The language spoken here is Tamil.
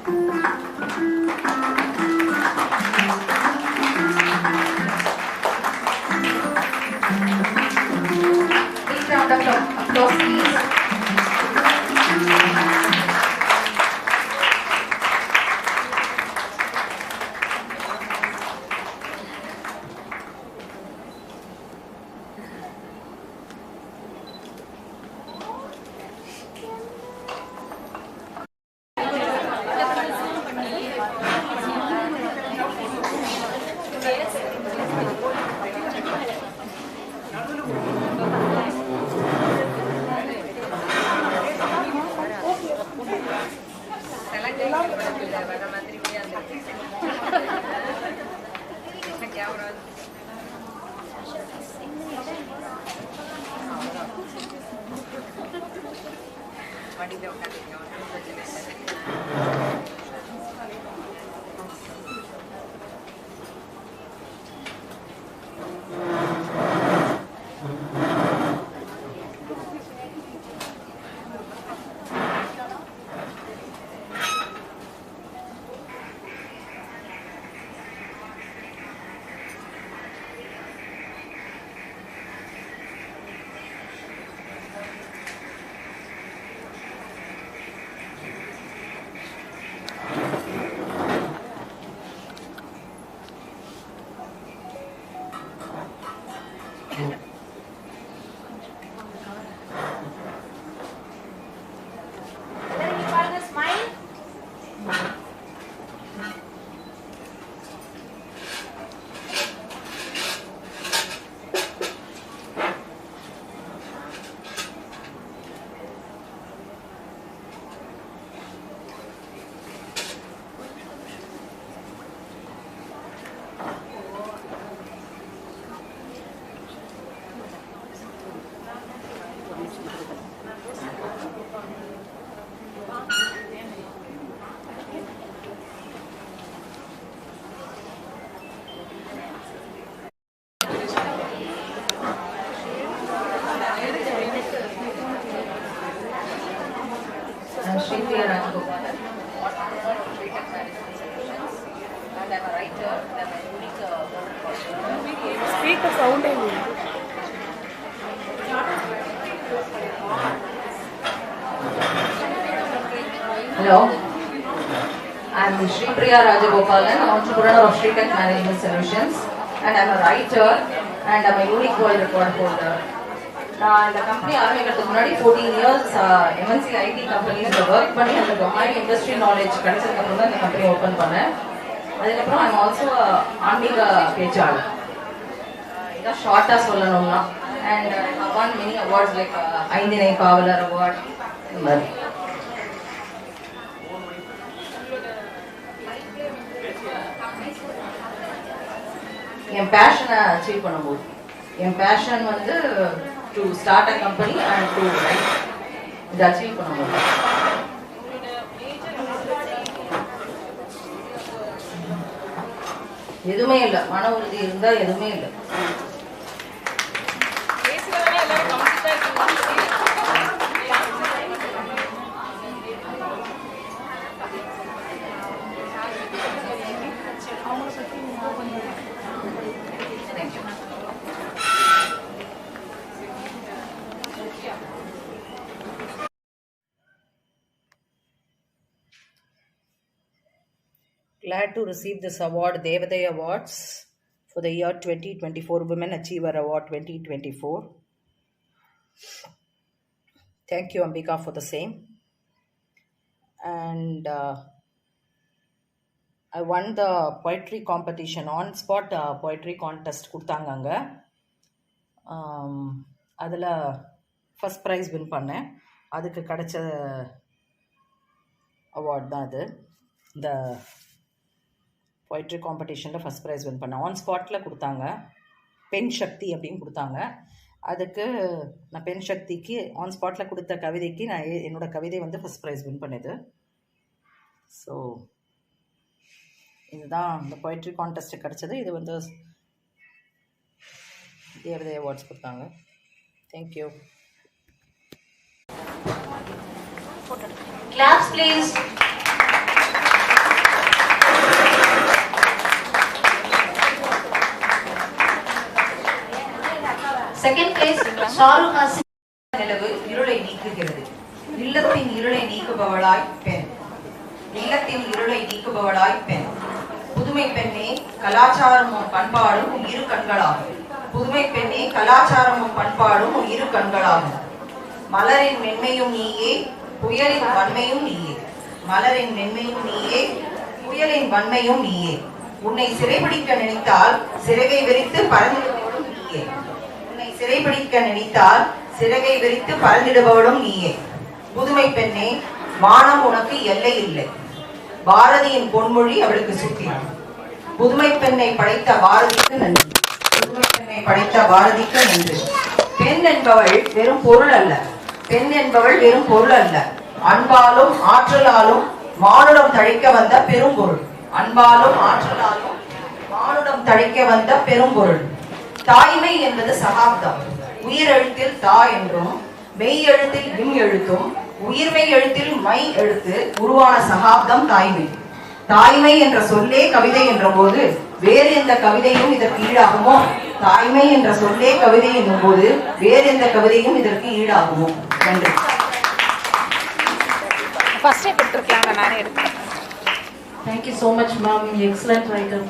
Big round of applause, please. Sri Priya Rajagopalan, and I'm a writer, and I'm a unique Speak the sound. Hello, I'm Sri Priya Rajagopalan, entrepreneur of Shrikant Management Solutions, and I'm a writer, and I'm a unique world record holder. நான் இந்த கம்பெனி ஆரம்பிக்கிறதுக்கு முன்னாடி 14 இயர்ஸ் எம்என்சி ஐடி கம்பெனிஸில் ஒர்க் பண்ணி அந்த மாதிரி இண்டஸ்ட்ரி நாலேஜ் கிடைச்சதுக்கப்புறம் தான் இந்த கம்பெனி ஓப்பன் பண்ணேன். அதுக்கப்புறம் ஐம் ஆல்சோ ஆன்மீக பேச்சாளர். இதான் ஷார்ட்டாக சொல்லணும்னா. And I won many awards like Aindhinai Kavalar award இந்த மாதிரி. என் பேஷனை அச்சீவ் பண்ணும்போது என் பேஷன் வந்து to start a company and to write இது அச்சீவ் பண்ணும்போது எதுவுமே இல்லை. மன உறுதி இருந்தா எதுவுமே இல்லை. Glad to receive this award, Devaday Awards, for the year 2024, Women Achiever Award 2024. Thank you, Ambika, for the same. And I won the poetry competition, on-spot poetry contest கொடுத்தாங்க. அதில் ஃபஸ்ட் ப்ரைஸ் வின் பண்ணேன். அதுக்கு கிடைச்ச அவார்ட் தான் அது. இந்த போய்ட்ரி காம்படிஷனில் ஃபஸ்ட் ப்ரைஸ் வின் பண்ணேன். ஆன் ஸ்பாட்டில் கொடுத்தாங்க. பெண் சக்தி அப்படின்னு கொடுத்தாங்க. அதுக்கு நான் பெண் சக்திக்கு ஆன் ஸ்பாட்டில் கொடுத்த கவிதைக்கு நான் என்னோடய கவிதை வந்து ஃபஸ்ட் ப்ரைஸ் வின் பண்ணது. ஸோ இதுதான் இந்த போய்ட்ரி கான்டெஸ்ட்டு கிடச்சது. இது வந்து தேவதை அவார்ட்ஸ் கொடுத்தாங்க. Thank you. Claps please. Second place ஷாருஹாசின் நிலவு இருளை நீக்குகிறது. இல்லத்தின் இருளை நீக்குபவளாய் பெண். இல்லத்தின் இருளை நீக்குபவளாய் பெண். புதுமை பெண்ணே கலாச்சாரமும் பண்பாடும் இரு கண்களாகும். புதுமை பெண்ணே கலாச்சாரமும் பண்பாடும் இரு கண்களாகும். மலரின் மென்மையும் நீயே, புயலின் வன்மையும் நீயே. மலரின் மென்மையும் நீயே, புயலின் வன்மையும் நீயே. உன்னை சிறைபிடிக்க நினைத்தால் சிறகை விரித்து பறந்திடுபவளும் நீயே. உன்னை சிறைபிடிக்க நினைத்தால் சிறகை விரித்து பறந்திடுபவளும் நீயே. புதுமை பெண்ணே, வானம் உனக்கு எல்லை இல்லை. பாரதியின் பொன்மொழி அவளுக்கு சுட்டினான். புதுமை பெண்ணை படைத்த பாரதிக்கு நன்றி. புதுமை பெண்ணை படைத்த பாரதிக்கு நன்றி. பெண் என்பவள் வெறும் பொருள் அல்ல. பெண் என்பவள் வெறும் பொருள் அல்ல. அன்பாலும் ஆற்றலாலும் மானுடம் தழைக்க வந்த பெரும்பொருள். அன்பாலும் ஆற்றலாலும் மானுடம் தழைக்க வந்த பெரும்பொருள். தாய்மை என்பது சகாப்தம். உயிர் எழுத்தில் தா என்றும் மெய் எழுத்தில் இம் எழுத்தும் உயிர்மை எழுத்தில் மை எழுத்து உருவான சகாப்தம் தாய்மை. தாய்மை என்ற சொல்லே கவிதை என்ற போது வேறு எந்த கவிதையும் இதற்கு ஈடாகுமோ? தாய்மை என்ற சொல்லே கவிதை என்னும் போது வேறு எந்த கவிதையும் இதற்கு ஈடாகுமோ? நன்றி. ஃபர்ஸ்டே கொடுத்துருக்கலாங்க, நானே எடுத்தேன். Thank you so much, ma'am. Excellent writer.